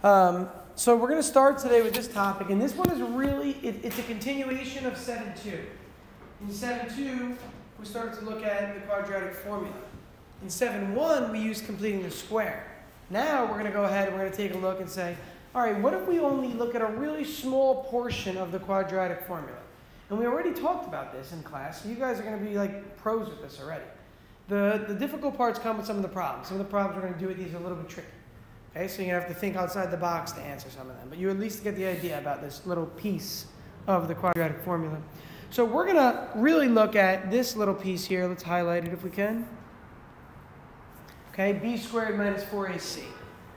So we're going to start today with this topic, and this one is really, it's a continuation of 7.2. In 7.2, we started to look at the quadratic formula. In 7.1, we used completing the square. Now we're going to go ahead and we're going to take a look and say, all right, what if we only look at a really small portion of the quadratic formula? And we already talked about this in class, so you guys are going to be like pros with this already. The difficult parts come with some of the problems. Some of the problems we're going to do with these are a little bit tricky. Okay, so you're going to have to think outside the box to answer some of them. But you at least get the idea about this little piece of the quadratic formula. So we're going to really look at this little piece here. Let's highlight it if we can. Okay, b squared minus 4ac.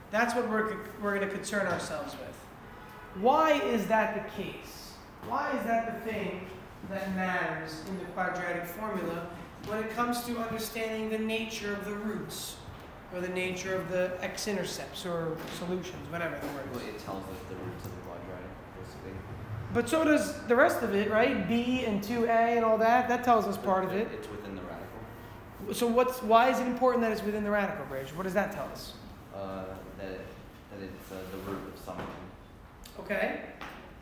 That's what we're going to concern ourselves with. Why is that the case? Why is that the thing that matters in the quadratic formula when it comes to understanding the nature of the roots? Or the nature of the x-intercepts or solutions, whatever the word is. Well, it tells us the roots of the quadratic, basically. But so does the rest of it, right? B and 2a and all that. That tells us part of it. It's within the radical. So why is it important that it's within the radical, Bridge? What does that tell us? That it's the root of something. Okay,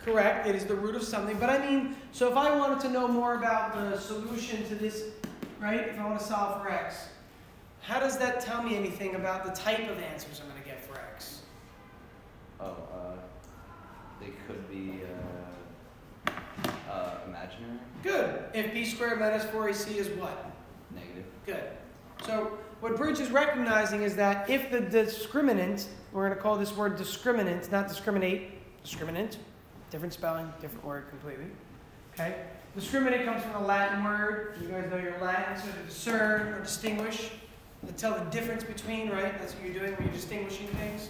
correct. It is the root of something. But I mean, so if I wanted to know more about the solution to this, right? If I want to solve for x, how does that tell me anything about the type of answers I'm going to get for x? They could be imaginary. Good. If b squared minus 4ac is what? Negative. Good. So what Bridge is recognizing is that if the discriminant, we're going to call this word discriminant, not discriminate, discriminant, different spelling, different word completely. Okay? Discriminant comes from the Latin word. You guys know your Latin, so to discern or distinguish. To tell the difference between, right? That's what you're doing when you're distinguishing things.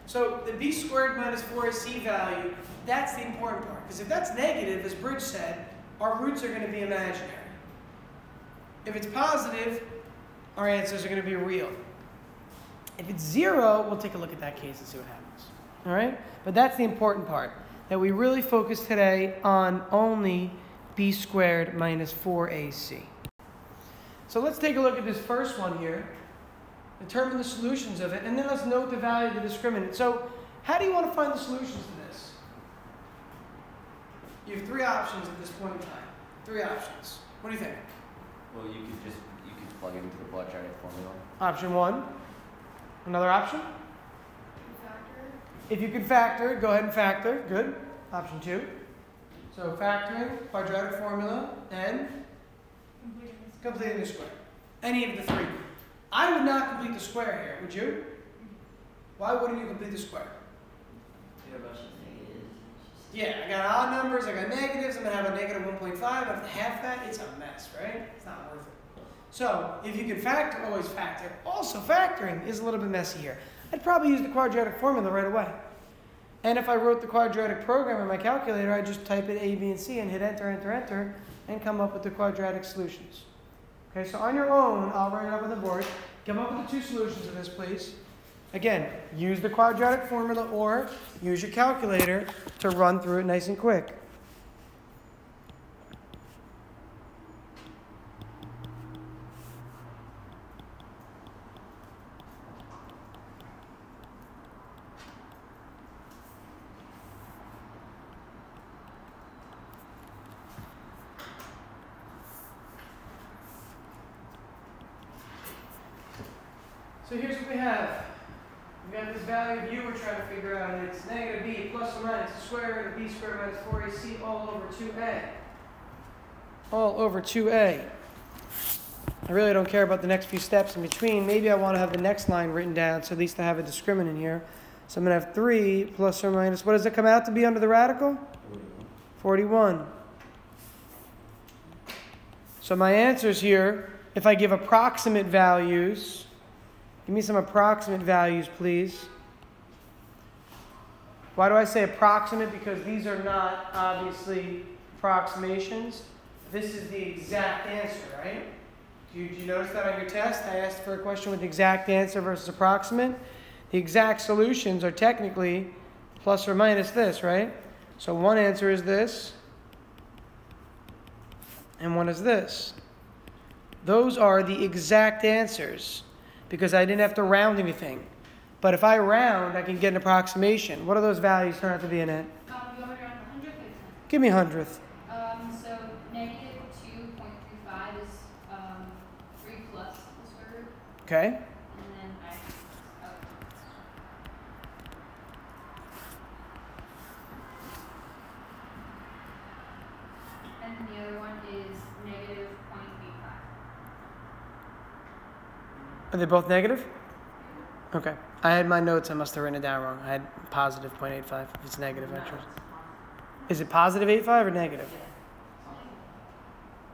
So the b squared minus 4ac value, that's the important part. Because if that's negative, as Bridge said, our roots are going to be imaginary. If it's positive, our answers are going to be real. If it's 0, we'll take a look at that case and see what happens. All right? But that's the important part. That we really focus today on only b squared minus 4ac. So let's take a look at this first one here, determine the solutions of it, and then let's note the value of the discriminant. So how do you want to find the solutions to this? You have 3 options at this point in time. 3 options. What do you think? Well, you could plug it into the quadratic formula. Option 1. Another option? Factor. If you can factor, go ahead and factor. Good. Option 2. So factoring, quadratic formula, and completing the square. Any of the 3. I would not complete the square here, would you? Why wouldn't you complete the square? Yeah, I got odd numbers, I got negatives, I'm going to have a negative 1.5, I have to half that, it's a mess, right? It's not worth it. So, if you can factor, always factor. Also, factoring is a little bit messy here. I'd probably use the quadratic formula right away. And if I wrote the quadratic program in my calculator, I'd just type in A, B, and C and hit enter, enter, enter, and come up with the quadratic solutions. Okay, so on your own, I'll write it up on the board. Come up with the 2 solutions of this, please. Again, use the quadratic formula or use your calculator to run through it nice and quick. So here's what we have. We got this value of u we're trying to figure out. It's negative b plus or minus the square root of b squared minus 4ac all over 2a. All over 2a. I really don't care about the next few steps in between. Maybe I want to have the next line written down, so at least I have a discriminant here. So I'm going to have 3 plus or minus. What does it come out to be under the radical? 41. So my answers here, if I give approximate values, give me some approximate values, please. Why do I say approximate? Because these are not obviously approximations. This is the exact answer, right? Do you notice that on your test? I asked for a question with the exact answer versus approximate. The exact solutions are technically plus or minus this, right? So one answer is this, and one is this. Those are the exact answers because I didn't have to round anything. But if I round, I can get an approximation. What do those values turn out to be, Annette? You want me to round the hundredth or 10th? Give me hundredth. So negative 2.35 is 3 plus the square root, Okay. and then and then the other one is negative 0.85. Are they both negative? Okay. I had my notes. I must have written it down wrong. I had positive 0.85. If it's negative, I trust. Is it positive 85 or negative?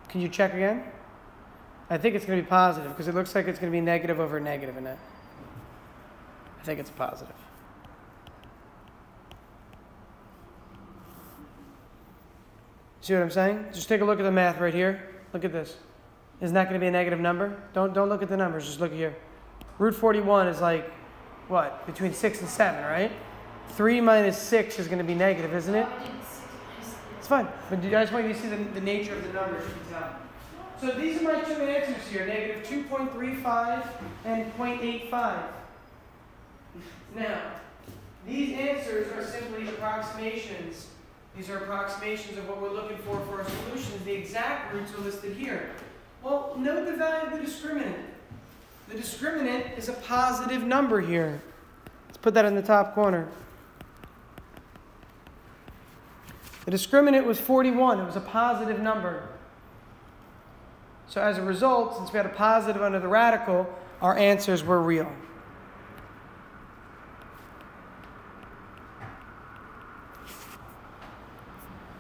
Can you check again? I think it's going to be positive because it looks like it's going to be negative over negative in it. I think it's a positive. See what I'm saying? Just take a look at the math right here. Look at this. Isn't that going to be a negative number? Don't look at the numbers. Just look here. Root 41 is like, what? Between 6 and 7, right? 3 minus 6 is going to be negative, isn't it? It's fine. But I just want you to see the nature of the numbers. You can tell. So these are my two answers here, negative 2.35 and 0.85. Now, these answers are simply approximations. These are approximations of what we're looking for our solutions. The exact roots are listed here. Well, note the value of the discriminant. The discriminant is a positive number here. Let's put that in the top corner. The discriminant was 41. It was a positive number. So as a result, since we had a positive under the radical, our answers were real.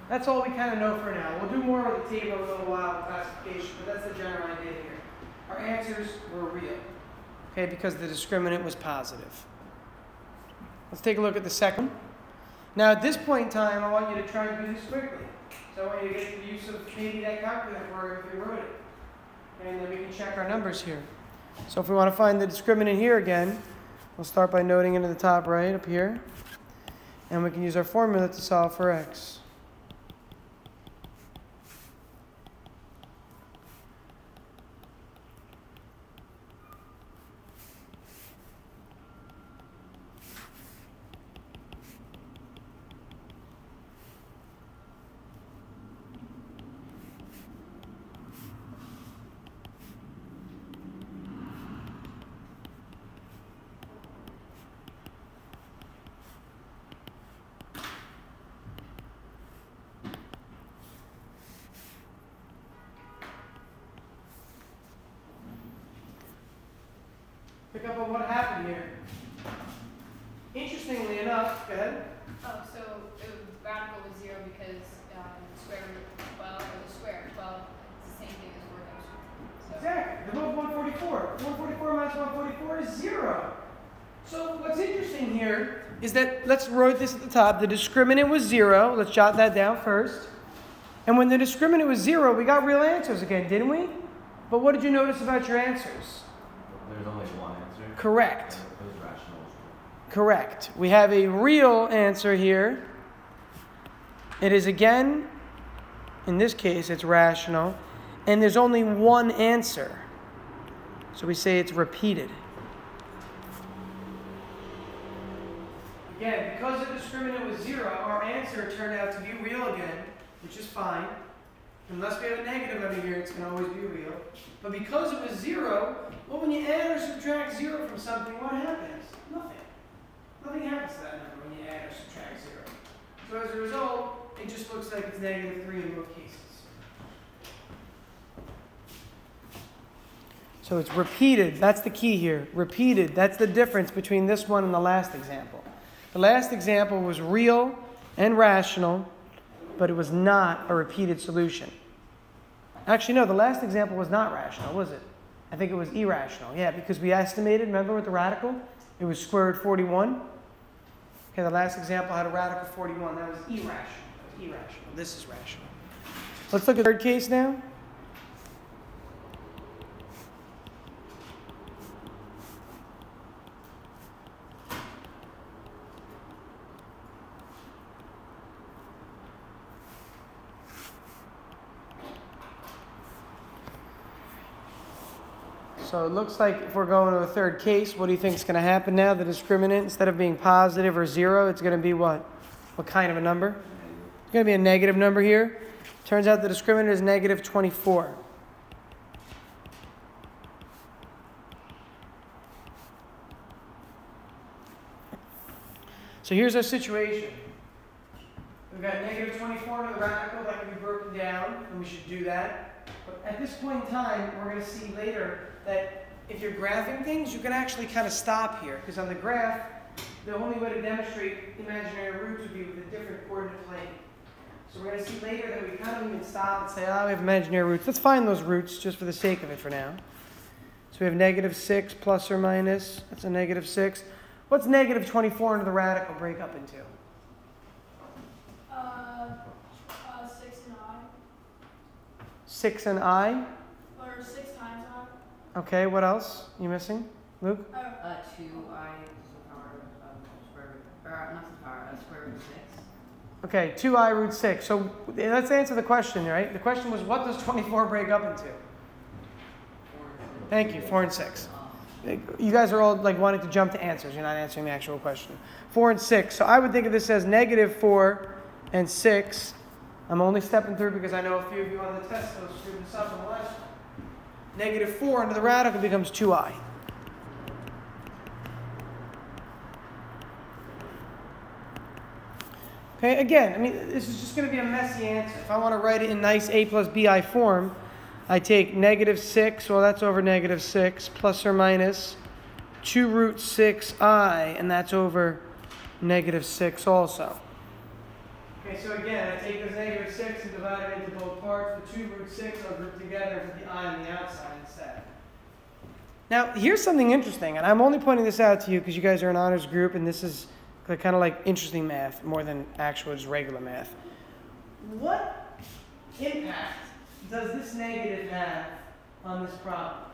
That's all we kind of know for now. We'll do more of the table in a little while with classification, but that's the general idea here. Our answers were real, okay, because the discriminant was positive. Let's take a look at the second. Now, at this point in time, I want you to try and do this quickly. So I want you to get the use of maybe that calculator program if you wrote it. And then we can check our numbers here. So if we want to find the discriminant here again, we'll start by noting into the top right up here. And we can use our formula to solve for x. Pick up on what happened here. Interestingly enough, go ahead. Oh, so radical was 0 because square root of 12, or the square of 12 is the same thing as 4 times 2. So Exactly. They're both 144. 144 minus 144 is 0. So what's interesting here is that, let's write this at the top. The discriminant was 0. Let's jot that down first. And when the discriminant was 0, we got real answers again, didn't we? But what did you notice about your answers? There's only one answer. Correct. It was rational. Correct. We have a real answer here. It is again, in this case, it's rational. And there's only one answer. So we say it's repeated. Again, because the discriminant was 0, our answer turned out to be real again, which is fine. Unless we have a negative under here, it's going to always be real. But because it was 0, well, when you add or subtract 0 from something, what happens? Nothing. Nothing happens to that number when you add or subtract 0. So as a result, it just looks like it's negative 3 in both cases. So it's repeated. That's the key here. Repeated. That's the difference between this one and the last example. The last example was real and rational, but it was not a repeated solution. Actually, no, the last example was not rational, was it? I think it was irrational. Yeah, because we estimated, remember with the radical? It was square root 41. Okay, the last example had a radical 41. That was irrational. That was irrational. This is rational. Let's look at the third case now. So it looks like if we're going to a third case, what do you think is going to happen now? The discriminant, instead of being positive or 0, it's going to be what? What kind of a number? It's going to be a negative number here. Turns out the discriminant is negative 24. So here's our situation. We've got negative 24 to the radical that can be broken down, and we should do that. But at this point in time, we're going to see later that if you're graphing things, you can actually kind of stop here. Because on the graph, the only way to demonstrate imaginary roots would be with a different coordinate plane. So we're going to see later that we kind of even stop and say, oh, we have imaginary roots. Let's find those roots just for the sake of it for now. So we have negative 6 plus or minus. That's a negative 6. What's negative 24 into the radical break up into? 6 and I. 6 and I? Or 6 times I. Okay, what else? You missing? Luke? 2I to the power of square root, or not to the power, square root of 6. Okay, 2I root 6. So let's answer the question, right? The question was, what does 24 break up into? 4 and 6. Thank you, 4 and 6. You guys are all like wanting to jump to answers. You're not answering the actual question. 4 and 6. So I would think of this as negative 4 and 6. I'm only stepping through because I know a few of you on the test those screwed this up on the last one. Negative 4 into the radical becomes 2I. Okay, again, I mean, this is just going to be a messy answer. If I want to write it in nice a plus bi form, I take negative 6, well, that's over negative 6, plus or minus 2 root 6I, and that's over negative 6 also. Okay, so again, I take this negative 6 and divide it into both parts. The 2 root 6 I'll group together and put the I on the outside instead. Now, here's something interesting, and I'm only pointing this out to you because you guys are an honors group, and this is kind of like interesting math more than actual just regular math. What impact does this negative have on this problem?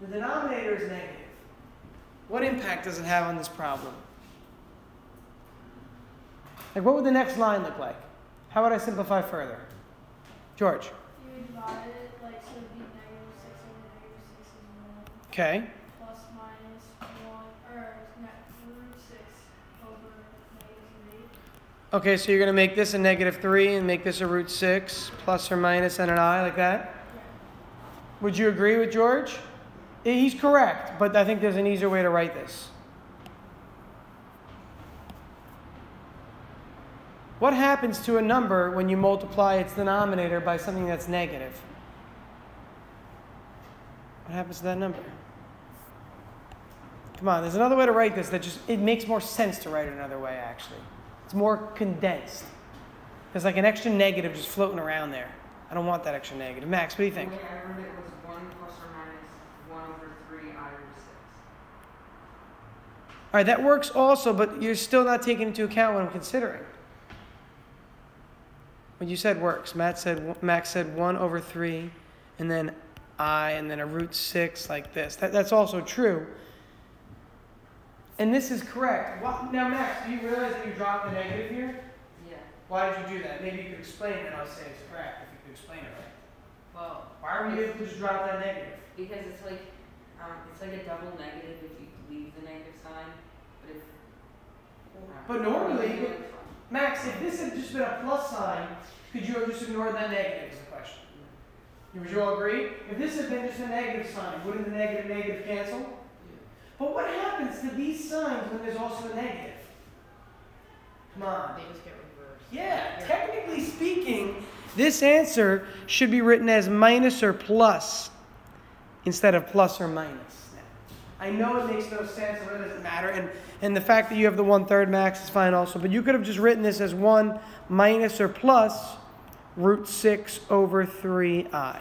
The denominator is negative. What impact does it have on this problem? Like, what would the next line look like? How would I simplify further? George? You would divide it, like, so it would be negative 6 over negative 6 is 1. Okay. Plus minus 1, or root 6 over negative 3. Okay, so you're going to make this a negative 3 and make this a root 6, plus or minus and an I, like that? Yeah. Would you agree with George? He's correct, but I think there's an easier way to write this. What happens to a number when you multiply its denominator by something that's negative? What happens to that number? Come on, there's another way to write this that just, it makes more sense to write it another way, actually. It's more condensed. There's like an extra negative just floating around there. I don't want that extra negative. Max, what do you think? The way I wrote it was 1 plus or minus 1 over 3 I root 6. All right, that works also, but you're still not taking into account what I'm considering. What you said works. Max said 1 over 3, and then I, and then a root 6 like this. That's also true. And this is correct. Now, Max, do you realize that you dropped the negative here? Yeah. Why did you do that? Maybe you could explain it, and I'll say it's correct if you could explain it right. Well, Why were you able to just drop that negative? because it's like a double negative if you leave the negative sign, but if. But normally, Max, if this had just been a plus sign, could you have just ignored that negative is the question. Would you all agree? If this had been just a negative sign, wouldn't the negative cancel? Yeah. But what happens to these signs when there's also a negative? Come on. They just get reversed. Yeah, technically speaking, this answer should be written as minus or plus instead of plus or minus. I know it makes no sense, it really doesn't matter, and the fact that you have the 1/3 Max is fine also, but you could have just written this as 1 minus or plus root 6 over 3I.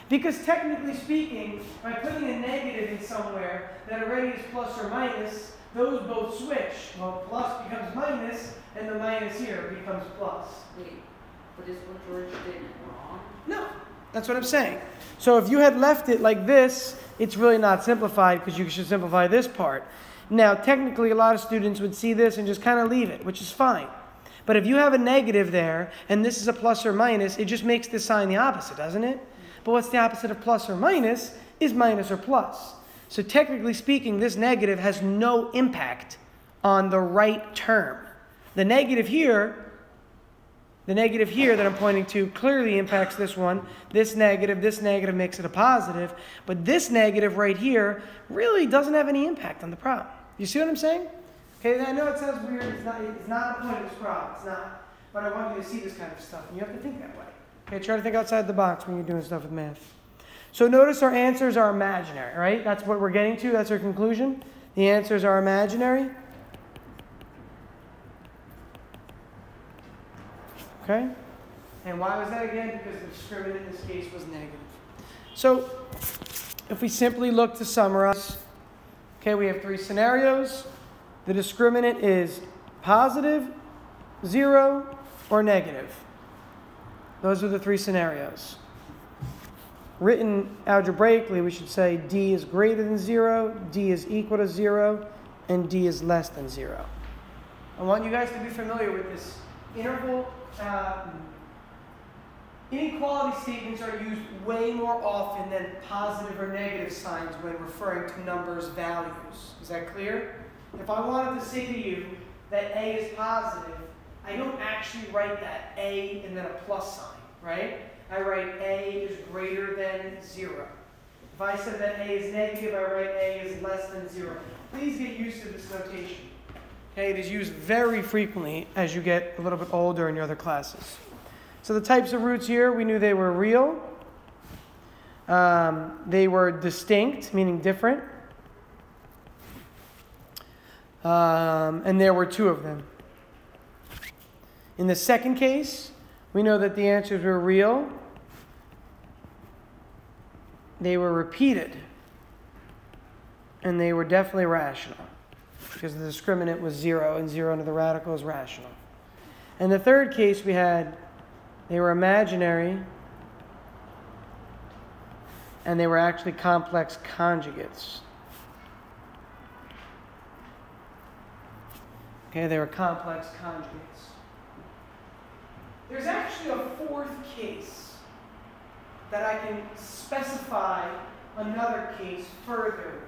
Because technically speaking, by putting a negative in somewhere that already is plus or minus, those both switch. Well, plus becomes minus, and the minus here becomes plus. Wait, but is what George did wrong? No, that's what I'm saying. So if you had left it like this, it's really not simplified because you should simplify this part. Now, technically, a lot of students would see this and just kind of leave it, which is fine. But if you have a negative there, and this is a plus or minus, it just makes this sign the opposite, doesn't it? But what's the opposite of plus or minus is minus or plus. So technically speaking, this negative has no impact on the right term. The negative here that I'm pointing to clearly impacts this one. This negative makes it a positive. But this negative right here really doesn't have any impact on the problem. You see what I'm saying? Okay, I know it sounds weird. It's not the point of this problem. It's not. But I want you to see this kind of stuff. And you have to think that way. Okay, try to think outside the box when you're doing stuff with math. So notice our answers are imaginary, right? That's what we're getting to. That's our conclusion. The answers are imaginary. Okay? And why was that again? Because the discriminant in this case was negative. So if we simply look to summarize, okay, we have 3 scenarios. The discriminant is positive, 0, or negative. Those are the 3 scenarios. Written algebraically, we should say D is greater than 0, D is equal to 0, and D is less than 0. I want you guys to be familiar with this interval. Inequality statements are used way more often than positive or negative signs when referring to numbers' values. Is that clear? If I wanted to say to you that A is positive, I don't actually write that A and then a plus sign, right? I write A is greater than 0. If I said that A is negative, I write A is less than 0. Please get used to this notation. Okay, it is used very frequently as you get a little bit older in your other classes. So the types of roots here, we knew they were real. They were distinct, meaning different. And there were 2 of them. In the second case, we know that the answers were real. They were repeated. And they were definitely rational. Because the discriminant was 0, and 0 under the radical is rational. In the third case we had, they were imaginary, and they were actually complex conjugates. Okay, they were complex conjugates. There's actually a 4th case that I can specify another case further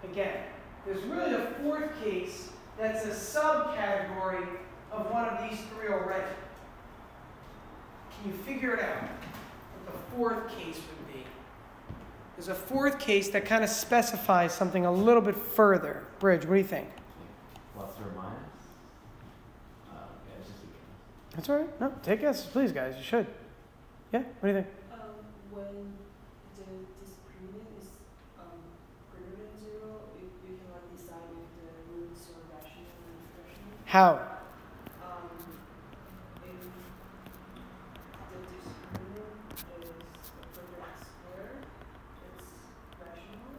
with. Again, there's really a 4th case that's a subcategory of one of these 3 already. Can you figure it out? What the 4th case would be? There's a 4th case that kind of specifies something a little bit further. Bridge, what do you think? Plus or minus? Yeah, it's just a guess. That's all right. No, take guesses, please, guys. You should. Yeah, what do you think? When the discriminant is greater than 0, you can like decide if the roots are rational or irrational. How? If the discriminant is a perfect square, it's rational.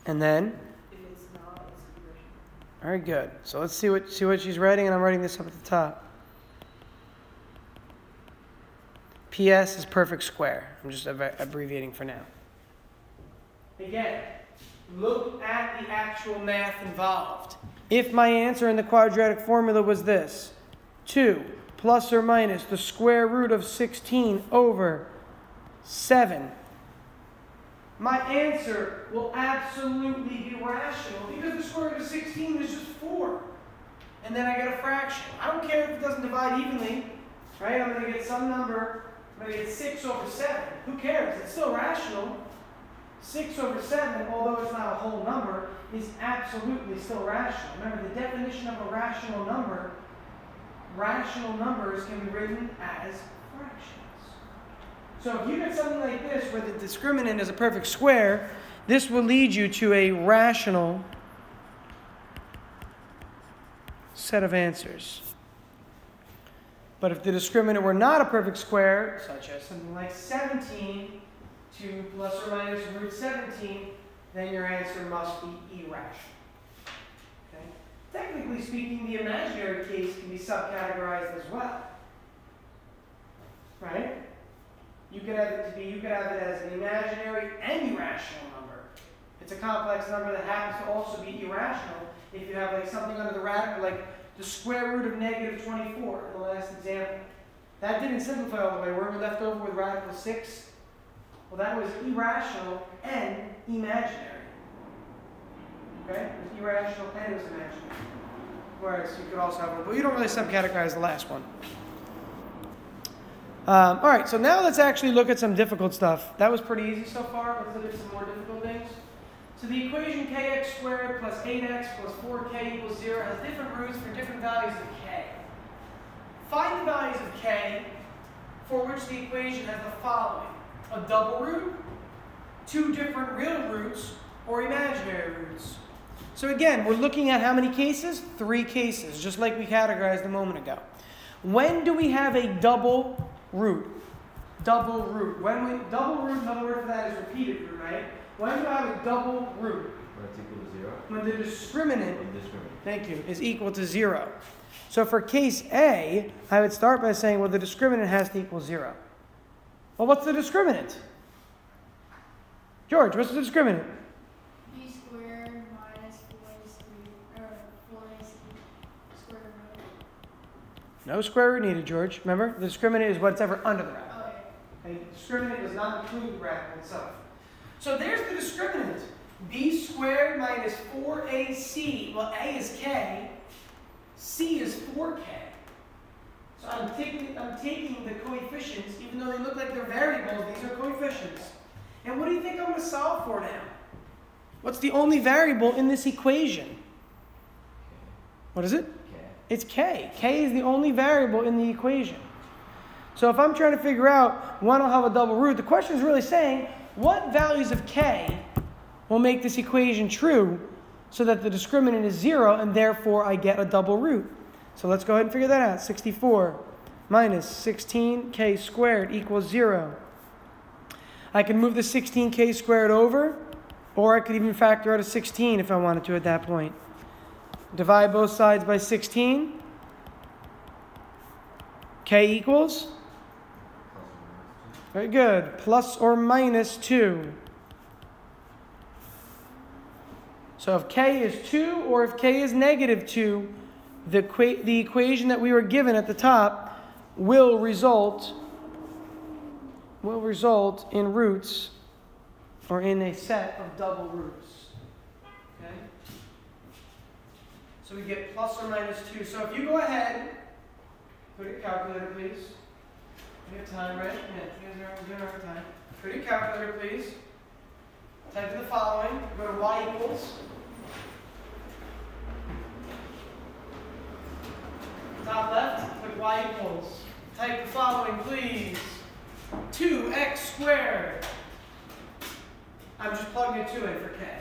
And then? If it's not, it's irrational. All right, good. So let's see what she's writing, and I'm writing this up at the top. PS is perfect square. I'm just abbreviating for now. Again, look at the actual math involved. If my answer in the quadratic formula was this, 2 plus or minus the square root of 16 over 7, my answer will absolutely be rational because the square root of 16 is just 4. And then I get a fraction. I don't care if it doesn't divide evenly, right? I'm going to get some number. I'm going to get 6 over 7. Who cares? It's still rational. 6 over 7, although it's not a whole number, is absolutely still rational. Remember, the definition of a rational number, rational numbers can be written as fractions. So if you get something like this, where the discriminant is a perfect square, this will lead you to a rational set of answers. But if the discriminant were not a perfect square, such as something like 17, 2 plus or minus root 17, then your answer must be irrational. Okay? Technically speaking, the imaginary case can be subcategorized as well. Right? You could have it as an imaginary and irrational number. It's a complex number that happens to also be irrational if you have like something under the radical, like the square root of negative 24 in the last example. That didn't simplify all the way. Weren't we left over with radical 6? Well, that was irrational and imaginary. Okay? There's irrational and there's imaginary. Whereas you could also have one, but you don't really subcategorize the last one. All right, so now let's actually look at some difficult stuff. That was pretty easy so far. Let's look at some more difficult things. So the equation kx squared plus 8x plus 4k equals 0 has different roots for different values of k. Find the values of k for which the equation has the following: a double root, two different real roots, or imaginary roots. So again, we're looking at how many cases? 3 cases, just like we categorized a moment ago. When do we have a double root? Double root. Double root, another word for that is repeated root, right? When do I have a double root? When it's equal to 0. When the discriminant, When discriminant. thank you, is equal to 0. So for case A, I would start by saying, well, the discriminant has to equal 0. Well, what's the discriminant? George, what's the discriminant? B squared minus 4ac, or 4ac square root. No square root needed, George. Remember, the discriminant is whatever under the radical. Oh, yeah. Okay? The discriminant does not include the radical itself. So there's the discriminant. B squared minus 4ac. Well, A is k. C is 4k. So I'm taking the coefficients, even though they look like they're variables, these are coefficients. And what do you think I'm going to solve for now? What's the only variable in this equation? What is it? K. It's k. K is the only variable in the equation. So if I'm trying to figure out when I'll have a double root, the question is really saying, what values of k will make this equation true so that the discriminant is 0 and therefore I get a double root? So let's go ahead and figure that out. 64 minus 16k squared equals 0. I can move the 16k squared over, or I could even factor out a 16 if I wanted to at that point. Divide both sides by 16. K equals? Very good. Plus or minus 2. So if k is 2 or if k is negative 2, the equation that we were given at the top will result in roots, or in a set of double roots. Okay? So we get plus or minus 2. So if you go ahead, put your calculator, please. You have time, right? Yeah, you guys are doing our time. Put your calculator, please. Type in the following. Go to y equals. Top left, put y equals. Type the following, please. 2x squared. I'm just plugging a 2 in for k.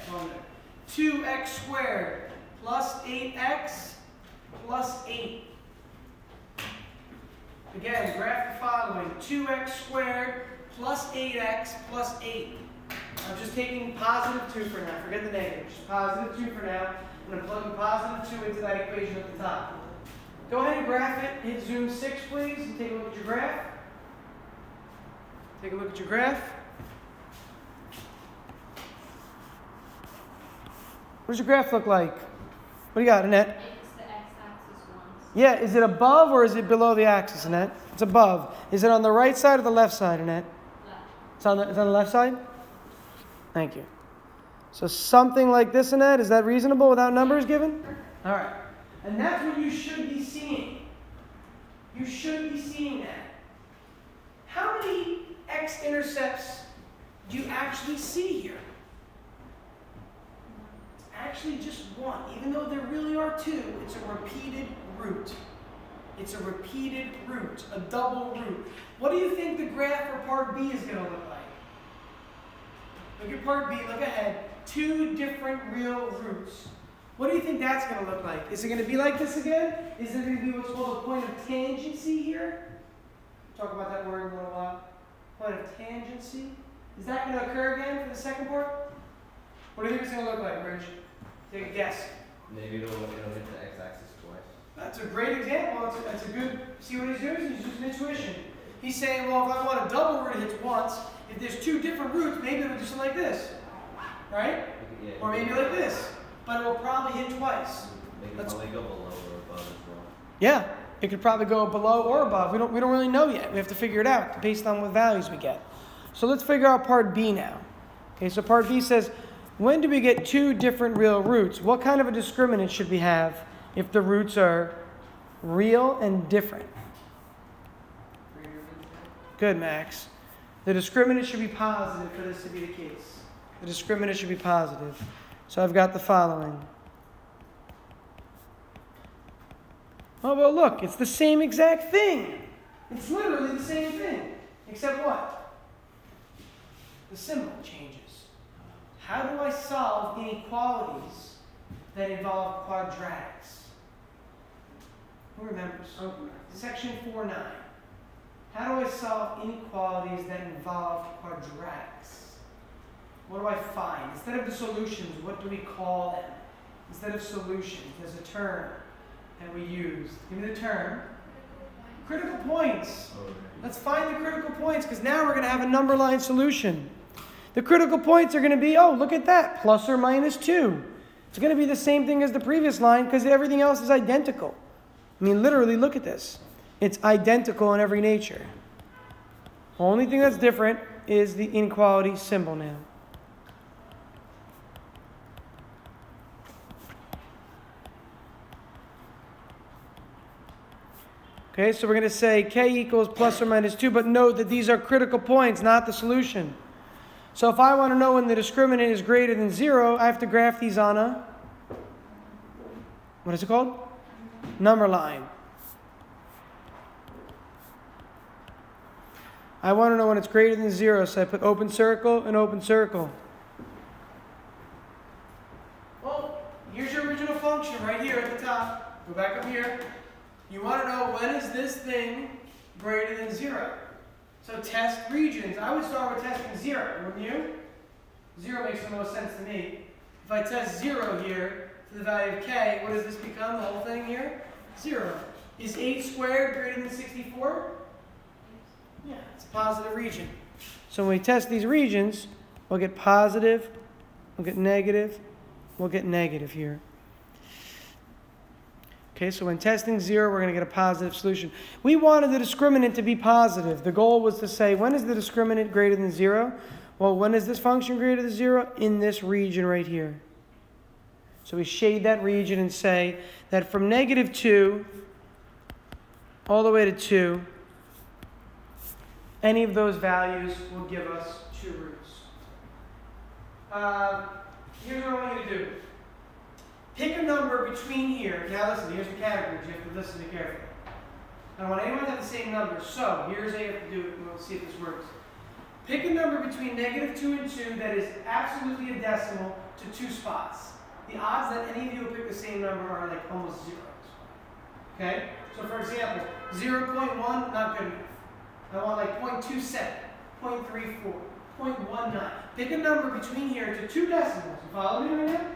2x squared plus 8x plus 8. Again, graph the following. 2x squared plus 8x plus 8. I'm just taking positive 2 for now. Forget the negative. Just positive 2 for now. I'm going to plug a positive 2 into that equation at the top. Go ahead and graph it. Hit zoom 6, please, and take a look at your graph. Take a look at your graph. What does your graph look like? What do you got, Annette? It's the x-axis once. Yeah, is it above or is it below the axis, Annette? It's above. Is it on the right side or the left side, Annette? Left. It's on the left side? Thank you. So something like this, Annette, is that reasonable without numbers given? All right. And that's what you should be seeing. You should be seeing that. How many x-intercepts do you actually see here? It's actually just one. Even though there really are 2, it's a repeated root. It's a repeated root, a double root. What do you think the graph for part B is going to look like? Look at part B, look ahead. 2 different real roots. What do you think that's going to look like? Is it going to be like this again? Is it going to be what's called a point of tangency here? Talk about that word in a little while. Point of tangency. Is that going to occur again for the second part? What do you think it's going to look like, Bridge? Take a guess. Maybe it'll hit the x-axis twice. That's a great example. That's a good. See what he's doing? He's using intuition. He's saying, well, if I want a double root, it hits once. If there's 2 different roots, maybe it'll do something like this, right? Yeah, Or maybe like this. But it will probably hit twice. They can Let's- probably go below or above as well. Yeah, it could probably go below or above. We don't really know yet. We have to figure it out based on what values we get. So let's figure out part B now. Okay, so part B says, when do we get two different real roots? What kind of a discriminant should we have if the roots are real and different? Good, Max. The discriminant should be positive for this to be the case. The discriminant should be positive. So I've got the following. Oh, well, look, it's the same exact thing. It's literally the same thing. Except what? The symbol changes. How do I solve inequalities that involve quadratics? Who remembers? Section 4.9. How do I solve inequalities that involve quadratics? What do I find? Instead of the solutions, what do we call them? Instead of solutions, there's a term that we use. Give me the term. Critical points. Let's find the critical points, because now we're going to have a number line solution. The critical points are going to be, oh, look at that, plus or minus 2. It's going to be the same thing as the previous line because everything else is identical. I mean, literally, look at this. It's identical in every nature. Only thing that's different is the inequality symbol now. Okay, so we're going to say k equals plus or minus 2, but note that these are critical points, not the solution. So if I want to know when the discriminant is greater than 0, I have to graph these on a, what is it called? Number line. I want to know when it's greater than 0, so I put open circle and open circle. Well, here's your original function right here at the top. Go back up here. You want to know when is this thing greater than 0. So test regions. I would start with testing 0, wouldn't you? 0 makes the most sense to me. If I test 0 here to the value of k, what does this become, the whole thing here? 0. Is 8 squared greater than 64? Yeah, it's a positive region. So when we test these regions, we'll get positive, we'll get negative, we'll get negative here. Okay, so when testing 0, we're going to get a positive solution. We wanted the discriminant to be positive. The goal was to say, when is the discriminant greater than 0? Well, when is this function greater than 0? In this region right here. So we shade that region and say that from negative 2 all the way to 2, any of those values will give us 2 roots. Here's what I want you to do. Pick a number between here. Now listen, here's the categories. You have to listen to carefully. I don't want anyone to have the same number. So here's how you have to do it, and we'll see if this works. Pick a number between negative 2 and 2 that is absolutely a decimal to 2 spots. The odds that any of you will pick the same number are like almost 0. Okay? So for example, 0.1, not good enough. I want like 0.27, 0.34, 0.19. Pick a number between here to 2 decimals. You follow me right now?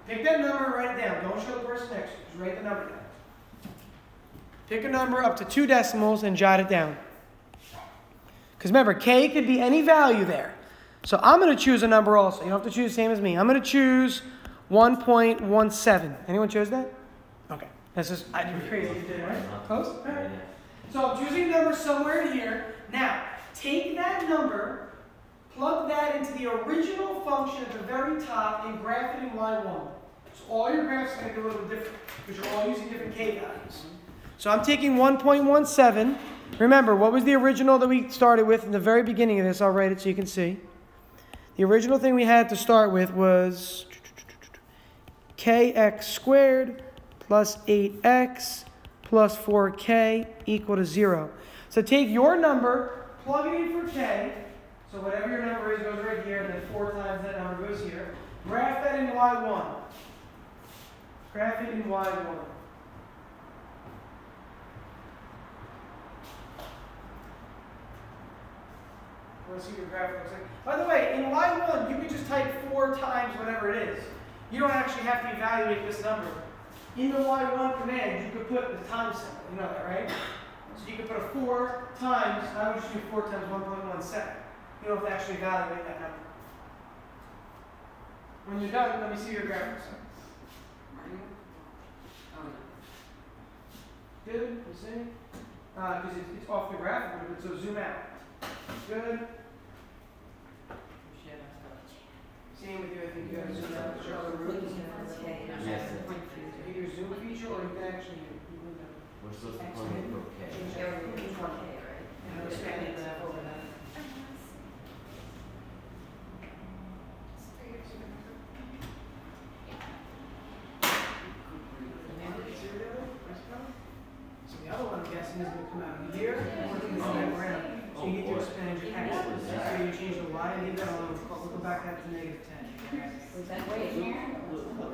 Pick that number and write it down. Don't show the person next to you. Just write the number down. Pick a number up to 2 decimals and jot it down. Because remember, k could be any value there. So I'm going to choose a number also. You don't have to choose the same as me. I'm going to choose 1.17. Anyone chose that? Okay. That's just, I'd be crazy if you did it, right? Close? All right. So I'm choosing a number somewhere in here. Now, take that number, plug that into the original function at the very top, and graph it in y1. So all your graphs are going to be a little different because you're all using different k values. So I'm taking 1.17. Remember, what was the original that we started with in the very beginning of this? I'll write it so you can see. The original thing we had to start with was kx squared plus 8x plus 4k equal to 0. So take your number, plug it in for k. So whatever your number is goes right here, and then 4 times that number goes here. Graph that in y1. Graph it in y1. Want to see what your graph looks like? By the way, in y1, you can just type 4 times whatever it is. You don't actually have to evaluate this number. In the y1 command, you could put the time symbol. You know that, right? So you could put a 4 times, I would just do 4 times 1.17. You don't have to actually evaluate that number. When you're done, let me see your graph looks like. Good, you see? Because it's off the graph a little bit, so zoom out. Good. Same with you, I think you have to zoom out, show the roots. Yes. Either zoom feature or you can actually, you can, We're supposed to plug in for K. expand it over that. So the other one, I'm guessing, is going to come out of here, or things back around. So you need to expand your x. So you change the y, leave that alone. We'll go back out to -10. Was that way here? No, go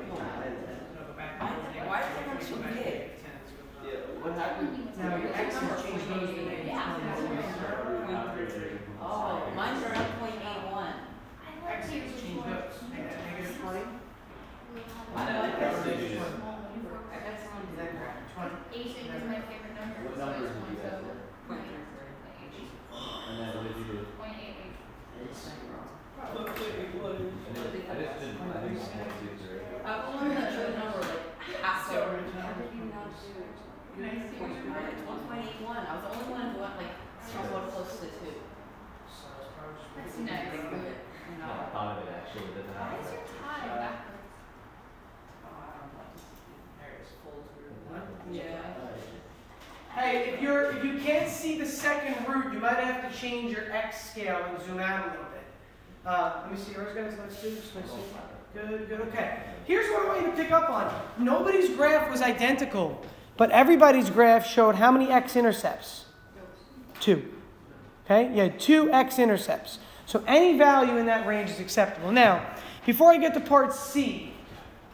back. Why is it not so big? What happened? Now your x has changed those to -20. Oh, mine's around 0.81. X has changed those. -20. I don't like that. They do this. I got some of that. 20. 8 is my favorite number. What so numbers it's did you guys get? 0.8. And then what did you do? 0.88. I just didn't, I think it's 1, 2, 3. I was wondering that showed a number like half so. How did you not do it? Can I see what you're It's 1.81. I was the only one who went like somewhat close to 2. So it's probably just That's pretty nice. good. You know? I thought of it actually, but then Why I is was your like, tie backwards? There it's full through. What? Yeah. Hey, if you can't see the second root, you might have to change your x scale and zoom out a little bit. Let me see yours, guys. Let's do this. Let's see. Good, good. Okay. Here's what I want you to pick up on. Nobody's graph was identical, but everybody's graph showed how many x-intercepts? 2. Okay? You had 2 x-intercepts. So any value in that range is acceptable. Now, before I get to part C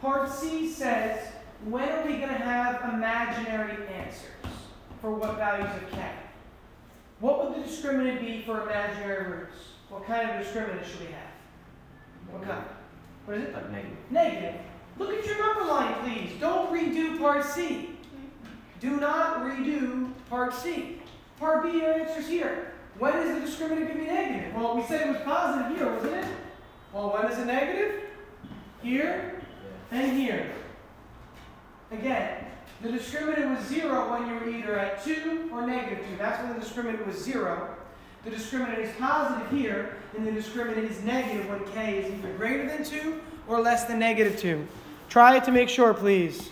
says, when are we going to have imaginary answers for what values of k? What would the discriminant be for imaginary roots? What kind of discriminant should we have? What kind? What is it? negative. Negative. Look at your number line, please. Don't redo part C. Do not redo part C. Part B, your answer's here. When is the discriminant going to be negative? Well, we said it was positive here, wasn't it? Well, when is it negative? Here and here. Again, the discriminant was 0 when you were either at 2 or -2. That's when the discriminant was 0. The discriminant is positive here, and the discriminant is negative when k is either greater than 2 or less than -2. Try it to make sure, please.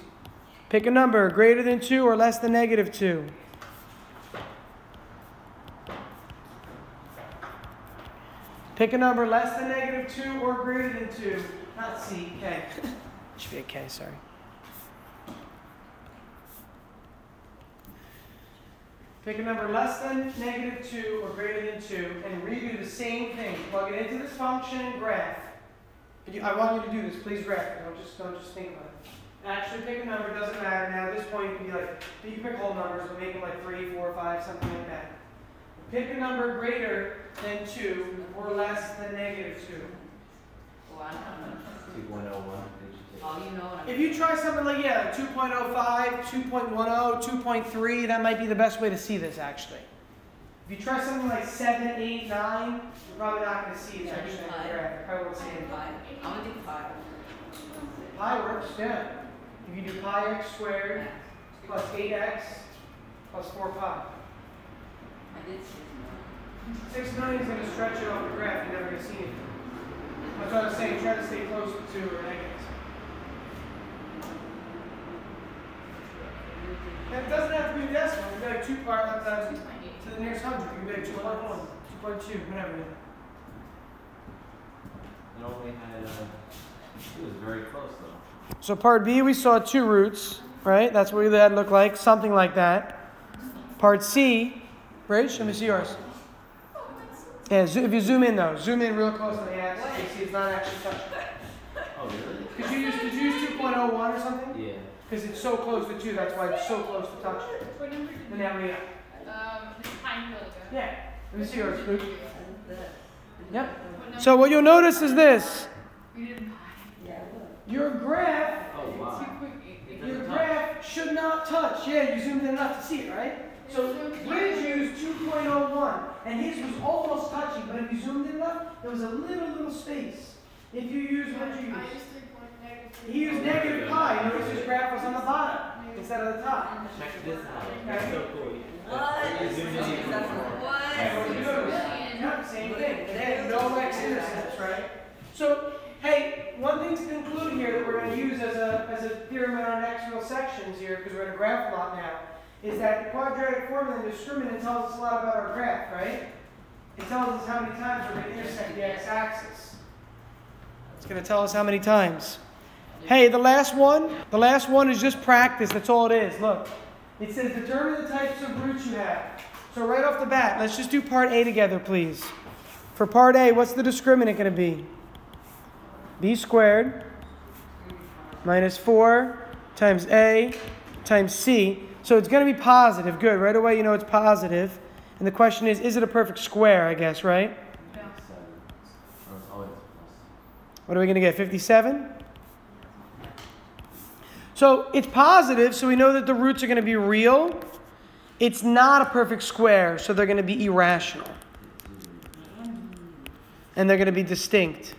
Pick a number greater than 2 or less than -2. Pick a number less than -2 or greater than 2. Not C, K. Should be a K, sorry. Pick a number less than -2 or greater than 2 and redo the same thing. Plug it into this function and graph. I want you to do this. Please graph it. Don't just think about it. Actually pick a number. It doesn't matter. Now at this point you can be like, you can pick whole numbers, but make them like 3, 4, 5, something like that. Pick a number greater than 2 or less than -2. Well, I don't know. 2.01. All you know what I'm If you try something like, 2.05, 2.10, 2.3, that might be the best way to see this, actually. If you try something like 7, 8, 9, you're probably not going to see it, actually. You probably won't see it. 5. I'm gonna do 5. Pi works, yeah. If you do pi x squared plus 8x plus 4 pi. I did 6. 6 million is going to stretch it off the graph. You're never going to see it. That's what I was saying. Try to stay close to 2 or negatives. And it doesn't have to be a decimal. You can be like 2 part to the nearest 100. You can be like 2.1, 2.2, whatever. It only had, it was very close though. So part B, we saw 2 roots, right? That's what that looked like, something like that. Part C, Rich, let me see yours. Yeah, if you zoom in though, zoom in real close to the axis, you see it's not actually touching. Oh, really? Did you use 2.01 or something? Yeah. Because it's so close to 2, that's why it's so close to touch. What number did And now we got. this tiny little guy. Yeah. Let me see yours, Luke. Yep. What number? So what you'll notice is this. We didn't buy. Your graph, Oh, wow. It your doesn't graph should not touch. Yeah, you zoomed in enough to see it, right? So Bridge used 2.01, and his was almost touching, but if you zoomed in enough, there was a little space. If you use, what did you I use? used 3.3. He used negative pi. Notice his graph was on the bottom instead of the top. Check this out. That's so cool. What? You zoomed in even more. Yeah, What? well, you notice. Yeah, same thing. They had no x-intercepts, right? So Hey, one thing to conclude here that we're going to use as a theorem in our next real sections here, because we're going to graph a lot now, is that the quadratic formula and discriminant tells us a lot about our graph, right? It tells us how many times we're going to intersect the x-axis. It's going to tell us how many times. Hey, the last one is just practice. That's all it is. Look, it says determine the types of roots you have. So right off the bat, let's just do part A together, please. For part A, what's the discriminant going to be? B squared minus 4 times A times C. So it's going to be positive. Good. Right away, you know it's positive. And the question is it a perfect square, I guess, right? So it's always plus. What are we going to get, 57? So it's positive, so we know that the roots are going to be real. It's not a perfect square, so they're going to be irrational. And they're going to be distinct.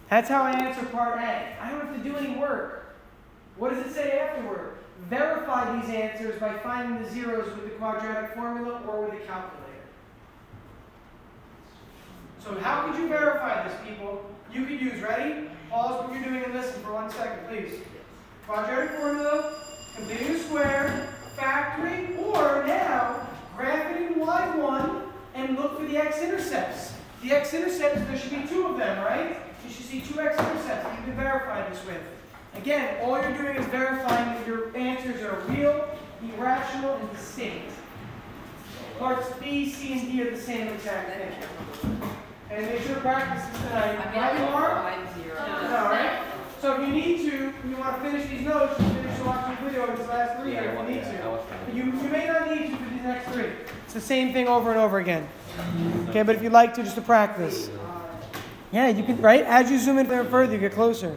That's how I answer part A. I don't have to do any work. What does it say afterward? Verify these answers by finding the zeros with the quadratic formula or with a calculator. So how could you verify this, people? You could use, ready? Pause what you're doing and listen for 1 second, please. Quadratic formula, completing a square, factoring, or now, graph it in y1 and look for the x-intercepts. The x-intercepts, there should be 2 of them, right? You should see 2 x-intercepts that you can verify this with. Again, all you're doing is verifying that your answers are real, irrational, and distinct. Parts B, C, and D are the same exact thing. And make sure to practice this tonight. Right, Mark? No, right? So if you need to, you want to finish these notes, you finish watching the video of these last 3 here if you need to. But you may not need to for these next 3. It's the same thing over and over again. Okay, but if you'd like to, just to practice. Yeah, you can, right? As you zoom in there further, you get closer.